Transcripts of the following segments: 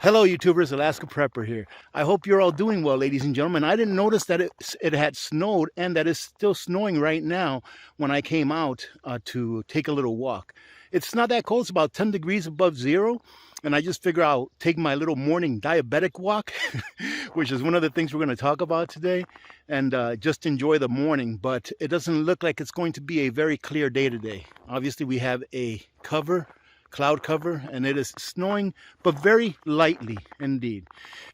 Hello YouTubers, Alaska Prepper here. I hope you're all doing well, ladies and gentlemen. I didn't notice that it had snowed and that it's still snowing right now when I came out to take a little walk. It's not that cold, it's about 10 degrees above zero, and I just figure I'll take my little morning diabetic walk, which is one of the things we're going to talk about today, and just enjoy the morning. But it doesn't look like it's going to be a very clear day today. Obviously we have a cloud cover, and it is snowing, but very lightly indeed.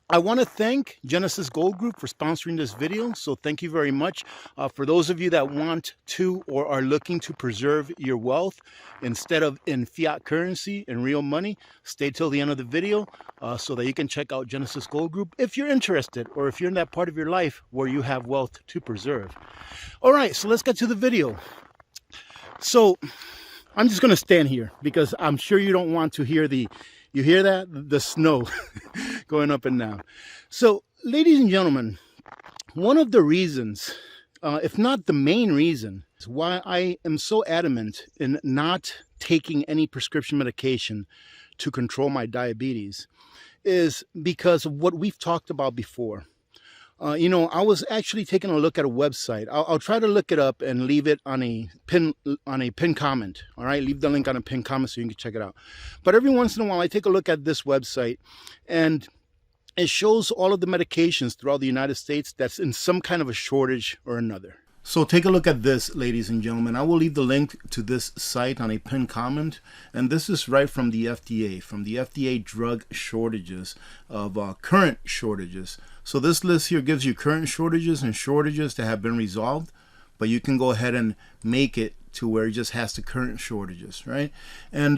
I want to thank Genesis Gold Group for sponsoring this video, so thank you very much. For those of you that want to or are looking to preserve your wealth instead of in fiat currency and real money, stay till the end of the video so that you can check out Genesis Gold Group if you're interested, or if you're in that part of your life where you have wealth to preserve. All right, so let's get to the video. So I'm just going to stand here because I'm sure you don't want to hear you hear that? The snow going up and down. So, ladies and gentlemen, one of the reasons, if not the main reason, is why I am so adamant in not taking any prescription medication to control my diabetes is because of what we've talked about before. I was actually taking a look at a website. I'll try to look it up and leave it on a pin comment. All right, leave the link on a pin comment so you can check it out. But every once in a while, I take a look at this website, and it shows all of the medications throughout the United States that's in some kind of a shortage or another. So take a look at this, ladies and gentlemen. I will leave the link to this site on a pinned comment, and this is right from the FDA drug shortages of current shortages. So this list here gives you current shortages and shortages that have been resolved, but you can go ahead and make it to where it just has the current shortages, right? And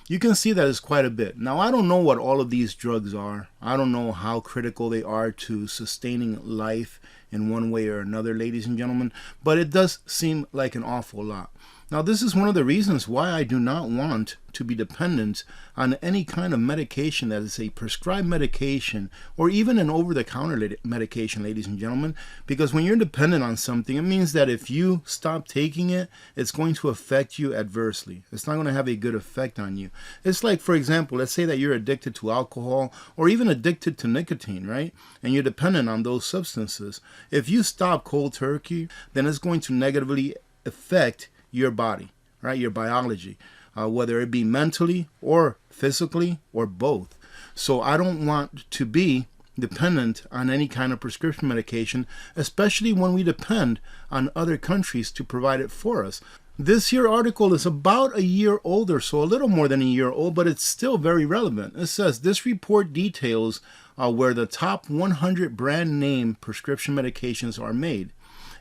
you can see that it's quite a bit. Now, I don't know what all of these drugs are. I don't know how critical they are to sustaining life in one way or another, ladies and gentlemen, but it does seem like an awful lot. Now, this is one of the reasons why I do not want to be dependent on any kind of medication that is a prescribed medication or even an over-the-counter medication, ladies and gentlemen, because when you're dependent on something, it means that if you stop taking it, it's going to affect you adversely. It's not going to have a good effect on you. It's like, for example, let's say that you're addicted to alcohol or even addicted to nicotine, right? And you're dependent on those substances. If you stop cold turkey, then it's going to negatively affect your body, right? Your biology, whether it be mentally or physically or both. So I don't want to be dependent on any kind of prescription medication, especially when we depend on other countries to provide it for us. This here article is about a year old or so, a little more than a year old, but it's still very relevant. It says this report details where the top 100 brand name prescription medications are made.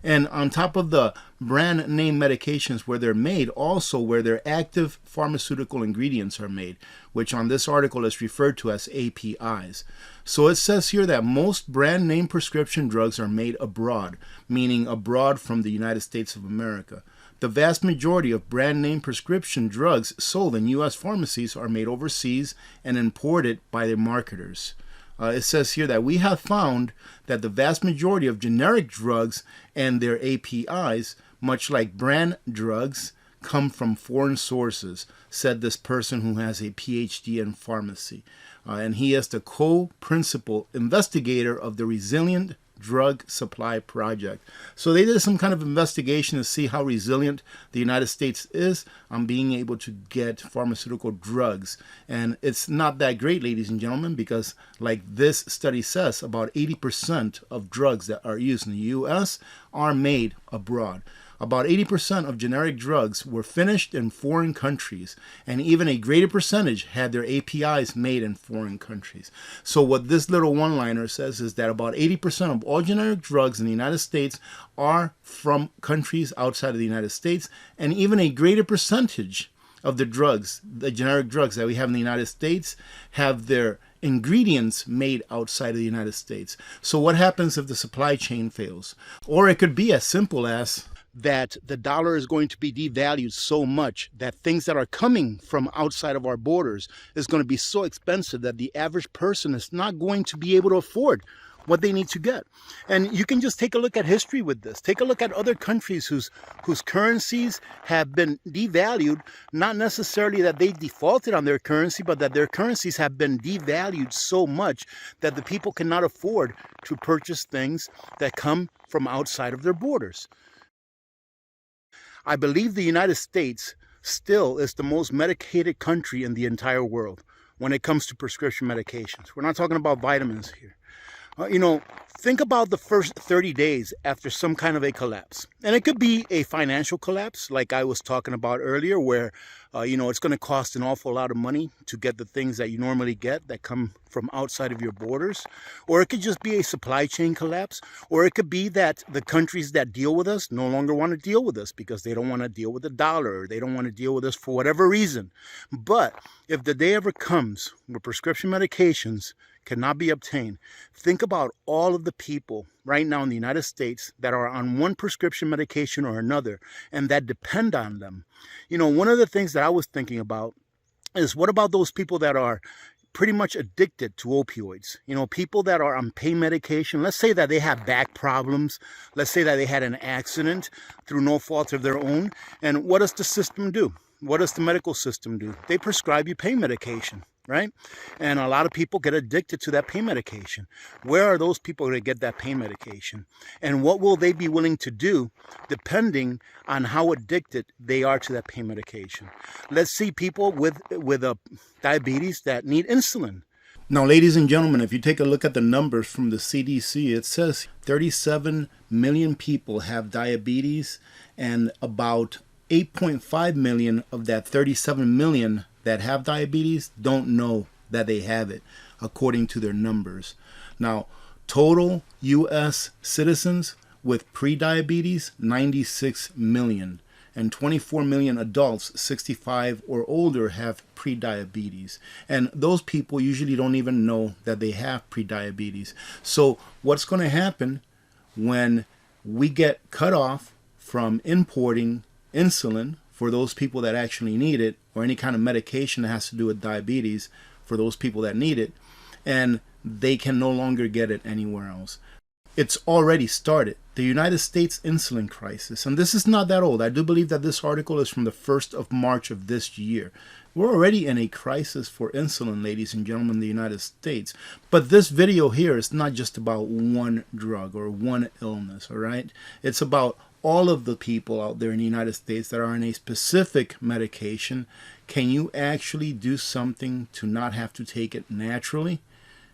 And on top of the brand name medications where they're made, also where their active pharmaceutical ingredients are made, which on this article is referred to as APIs. So it says here that most brand name prescription drugs are made abroad, meaning abroad from the United States of America. The vast majority of brand name prescription drugs sold in U.S. pharmacies are made overseas and imported by their marketers. It says here that we have found that the vast majority of generic drugs and their APIs, much like brand drugs, come from foreign sources, said this person who has a PhD in pharmacy. And he is the co-principal investigator of the Resilient Drug Supply Project. So they did some kind of investigation to see how resilient the United States is on being able to get pharmaceutical drugs. And it's not that great, ladies and gentlemen, because like this study says, about 80% of drugs that are used in the U.S. are made abroad. About 80% of generic drugs were finished in foreign countries, and even a greater percentage had their APIs made in foreign countries. So what this little one-liner says is that about 80% of all generic drugs in the United States are from countries outside of the United States, and even a greater percentage of the drugs, the generic drugs that we have in the United States, have their ingredients made outside of the United States. So what happens if the supply chain fails? Or it could be as simple as that the dollar is going to be devalued so much that things that are coming from outside of our borders is going to be so expensive that the average person is not going to be able to afford what they need to get. And you can just take a look at history with this. Take a look at other countries whose currencies have been devalued, not necessarily that they defaulted on their currency, but that their currencies have been devalued so much that the people cannot afford to purchase things that come from outside of their borders. I believe the United States still is the most medicated country in the entire world when it comes to prescription medications. We're not talking about vitamins here. Think about the first 30 days after some kind of a collapse. And it could be a financial collapse, like I was talking about earlier, where, it's going to cost an awful lot of money to get the things that you normally get that come from outside of your borders. Or it could just be a supply chain collapse. Or it could be that the countries that deal with us no longer want to deal with us because they don't want to deal with the dollar. Or they don't want to deal with us for whatever reason. But if the day ever comes where prescription medications cannot be obtained, think about all of the people right now in the United States that are on one prescription medication or another and that depend on them. One of the things that I was thinking about is, what about those people that are pretty much addicted to opioids? People that are on pain medication. Let's say that they have back problems. Let's say that they had an accident through no fault of their own. And what does the system do? What does the medical system do? They prescribe you pain medication, right? And a lot of people get addicted to that pain medication. Where are those people going to get that pain medication? And what will they be willing to do depending on how addicted they are to that pain medication? Let's see people with diabetes that need insulin. Now, ladies and gentlemen, if you take a look at the numbers from the CDC, it says 37 million people have diabetes, and about 8.5 million of that 37 million that have diabetes don't know that they have it, according to their numbers. Now, total U.S. citizens with pre-diabetes, 96 million. And 24 million adults 65 or older have pre-diabetes. And those people usually don't even know that they have pre-diabetes. So what's going to happen when we get cut off from importing insulin for those people that actually need it, or any kind of medication that has to do with diabetes for those people that need it, and they can no longer get it anywhere else? It's already started. The United States insulin crisis, and this is not that old. I do believe that this article is from the 1st of March of this year. We're already in a crisis for insulin, ladies and gentlemen, in the United States. But this video here is not just about one drug or one illness, all right? It's about all of the people out there in the United States that are on a specific medication. Can you actually do something to not have to take it naturally?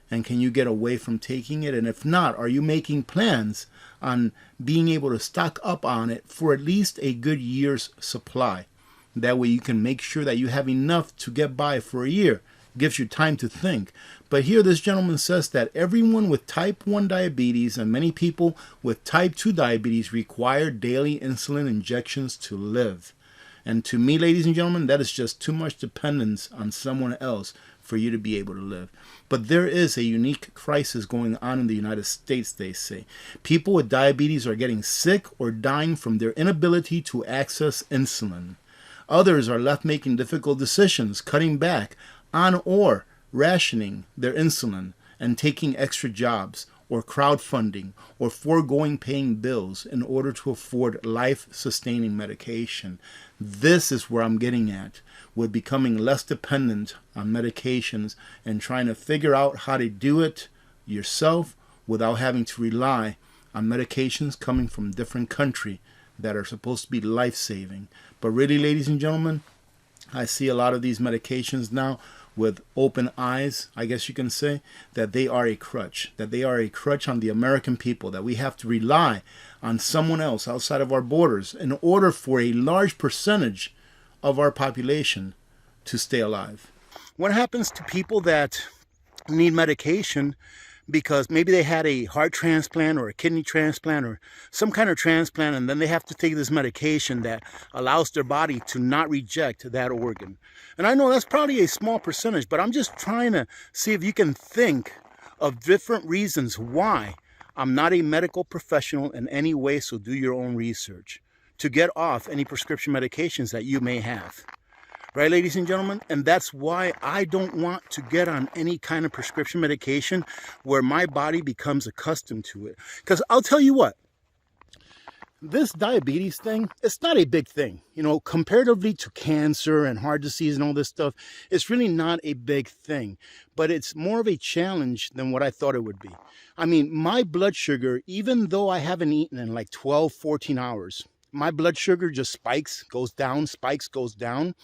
And can you get away from taking it? And if not, are you making plans on being able to stock up on it for at least a good year's supply? That way you can make sure that you have enough to get by for a year. Gives you time to think. But here this gentleman says that everyone with type 1 diabetes and many people with type 2 diabetes require daily insulin injections to live. And to me, ladies and gentlemen, that is just too much dependence on someone else for you to be able to live. But there is a unique crisis going on in the United States, they say. People with diabetes are getting sick or dying from their inability to access insulin. Others are left making difficult decisions, cutting back on or rationing their insulin and taking extra jobs or crowdfunding or foregoing paying bills in order to afford life-sustaining medication. This is where I'm getting at with becoming less dependent on medications and trying to figure out how to do it yourself without having to rely on medications coming from different countries that are supposed to be life-saving. But really, ladies and gentlemen, I see a lot of these medications now with open eyes, I guess you can say, that they are a crutch, that they are a crutch on the American people, that we have to rely on someone else outside of our borders in order for a large percentage of our population to stay alive. What happens to people that need medication because maybe they had a heart transplant or a kidney transplant or some kind of transplant, and then they have to take this medication that allows their body to not reject that organ? And I know that's probably a small percentage, but I'm just trying to see if you can think of different reasons why. I'm not a medical professional in any way, so do your own research to get off any prescription medications that you may have. Right, ladies and gentlemen? And that's why I don't want to get on any kind of prescription medication where my body becomes accustomed to it. Because I'll tell you what, this diabetes thing, it's not a big thing. You know, comparatively to cancer and heart disease and all this stuff, it's really not a big thing. But it's more of a challenge than what I thought it would be. I mean, my blood sugar, even though I haven't eaten in like 12, 14 hours, my blood sugar just spikes, goes down, spikes, goes down.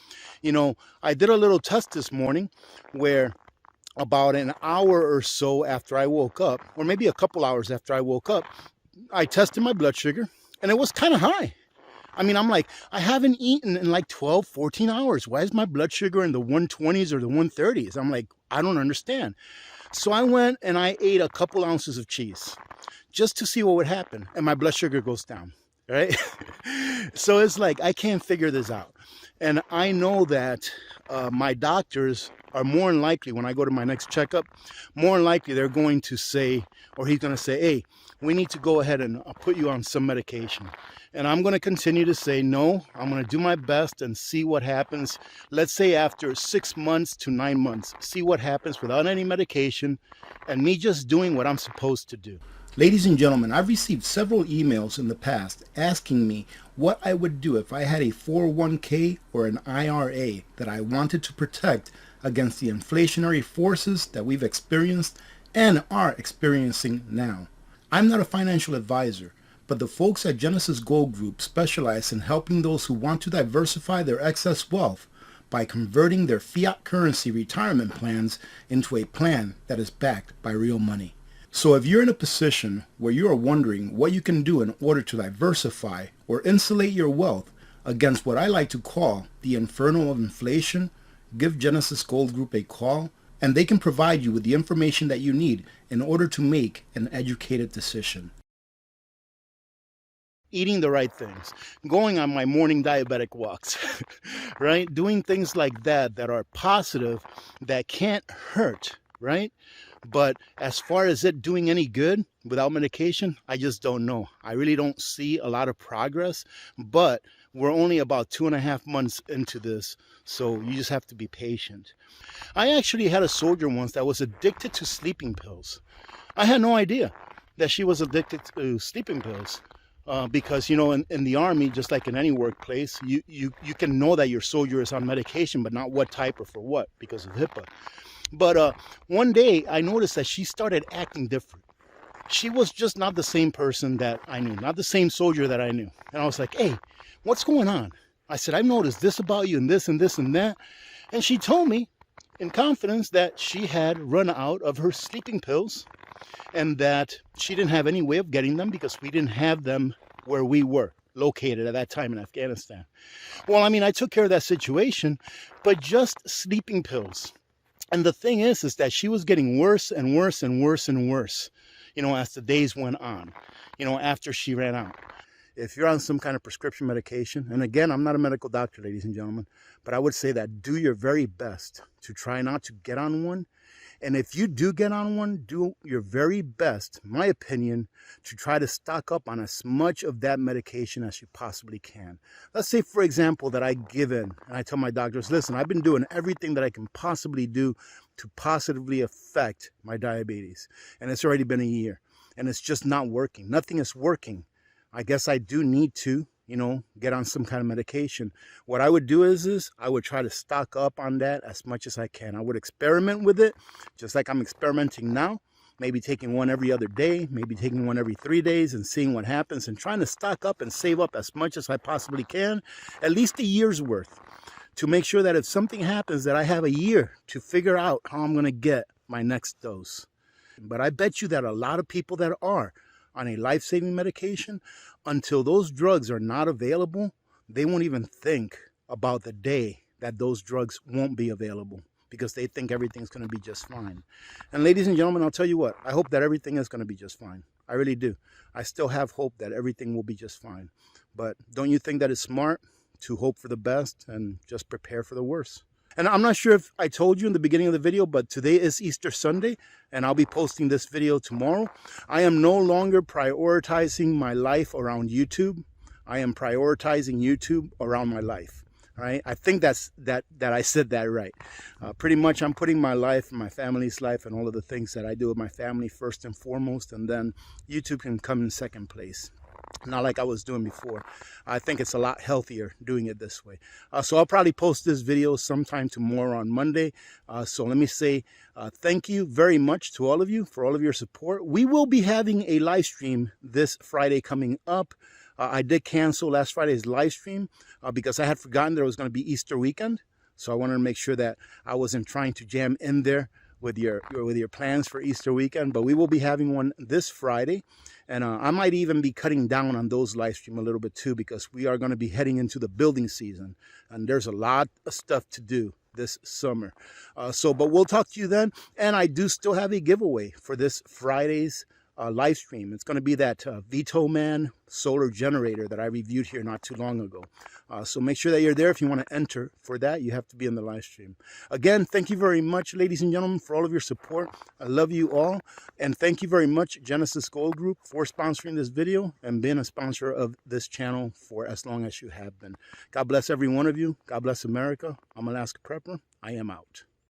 You know, I did a little test this morning where about an hour or so after I woke up, or maybe a couple hours after I woke up, I tested my blood sugar and it was kind of high. I mean, I'm like, I haven't eaten in like 12, 14 hours. Why is my blood sugar in the 120s or the 130s? I'm like, I don't understand. So I went and I ate a couple ounces of cheese just to see what would happen. And my blood sugar goes down, right? So it's like, I can't figure this out. And I know that my doctors are more than likely, when I go to my next checkup, more than likely they're going to say, or he's going to say, hey, we need to go ahead and put you on some medication. And I'm going to continue to say, no, I'm going to do my best and see what happens. Let's say after 6 months to 9 months, see what happens without any medication and me just doing what I'm supposed to do. Ladies and gentlemen, I've received several emails in the past asking me what I would do if I had a 401k or an IRA that I wanted to protect against the inflationary forces that we've experienced and are experiencing now. I'm not a financial advisor, but the folks at Genesis Gold Group specialize in helping those who want to diversify their excess wealth by converting their fiat currency retirement plans into a plan that is backed by real money. So if you're in a position where you are wondering what you can do in order to diversify or insulate your wealth against what I like to call the inferno of inflation, give Genesis Gold Group a call and they can provide you with the information that you need in order to make an educated decision. Eating the right things, going on my morning diabetic walks, right? Doing things like that that are positive, that can't hurt, right? But as far as it doing any good without medication, I just don't know. I really don't see a lot of progress, but we're only about 2.5 months into this, so you just have to be patient. I actually had a soldier once that was addicted to sleeping pills. I had no idea that she was addicted to sleeping pills. Because, you know, in the Army, just like in any workplace, you can know that your soldier is on medication, but not what type or for what, because of HIPAA. But one day I noticed that she started acting different. She was just not the same person that I knew, not the same soldier that I knew. And I was like, hey, what's going on? I said, I've noticed this about you and this and this and that. And she told me in confidence that she had run out of her sleeping pills and that she didn't have any way of getting them because we didn't have them where we were located at that time in Afghanistan. Well, I mean, I took care of that situation, but just sleeping pills. And the thing is that she was getting worse and worse and worse and worse, you know, as the days went on, you know, after she ran out. If you're on some kind of prescription medication, and again, I'm not a medical doctor, ladies and gentlemen, but I would say that do your very best to try not to get on one. And if you do get on one, do your very best, in my opinion, to try to stock up on as much of that medication as you possibly can. Let's say, for example, that I give in and I tell my doctors, listen, I've been doing everything that I can possibly do to positively affect my diabetes. And it's already been a year and it's just not working. Nothing is working. I guess I do need to, you know, get on some kind of medication. What I would do is I would try to stock up on that as much as I can. I would experiment with it, just like I'm experimenting now, maybe taking one every other day, maybe taking one every 3 days and seeing what happens and trying to stock up and save up as much as I possibly can, at least a year's worth, to make sure that if something happens that I have a year to figure out how I'm going to get my next dose. But I bet you that a lot of people that are on a life-saving medication, until those drugs are not available, they won't even think about the day that those drugs won't be available because they think everything's going to be just fine. And ladies and gentlemen, I'll tell you what, I hope that everything is going to be just fine. I really do. I still have hope that everything will be just fine. But don't you think that it's smart to hope for the best and just prepare for the worst? And I'm not sure if I told you in the beginning of the video, but today is Easter Sunday, and I'll be posting this video tomorrow. I am no longer prioritizing my life around YouTube. I am prioritizing YouTube around my life. All right, I think that I said that right. Pretty much, I'm putting my life, my family's life, and all of the things that I do with my family first and foremost, and then YouTube can come in second place. Not like I was doing before. I think it's a lot healthier doing it this way. So I'll probably post this video sometime tomorrow on Monday. So let me say thank you very much to all of you for all of your support. We will be having a live stream this Friday coming up. I did cancel last Friday's live stream because I had forgotten there was going to be Easter weekend. So I wanted to make sure that I wasn't trying to jam in there with your plans for Easter weekend. But we will be having one this Friday. And I might even be cutting down on those live stream a little bit too, because we are going to be heading into the building season. And there's a lot of stuff to do this summer. But we'll talk to you then. And I do still have a giveaway for this Friday's live stream. It's going to be that Vito Man solar generator that I reviewed here not too long ago. So make sure that you're there if you want to enter for that. You have to be in the live stream. Again, thank you very much, ladies and gentlemen, for all of your support. I love you all. And thank you very much, Genesis Gold Group, for sponsoring this video and being a sponsor of this channel for as long as you have been. God bless every one of you. God bless America. I'm Alaska Prepper. I am out.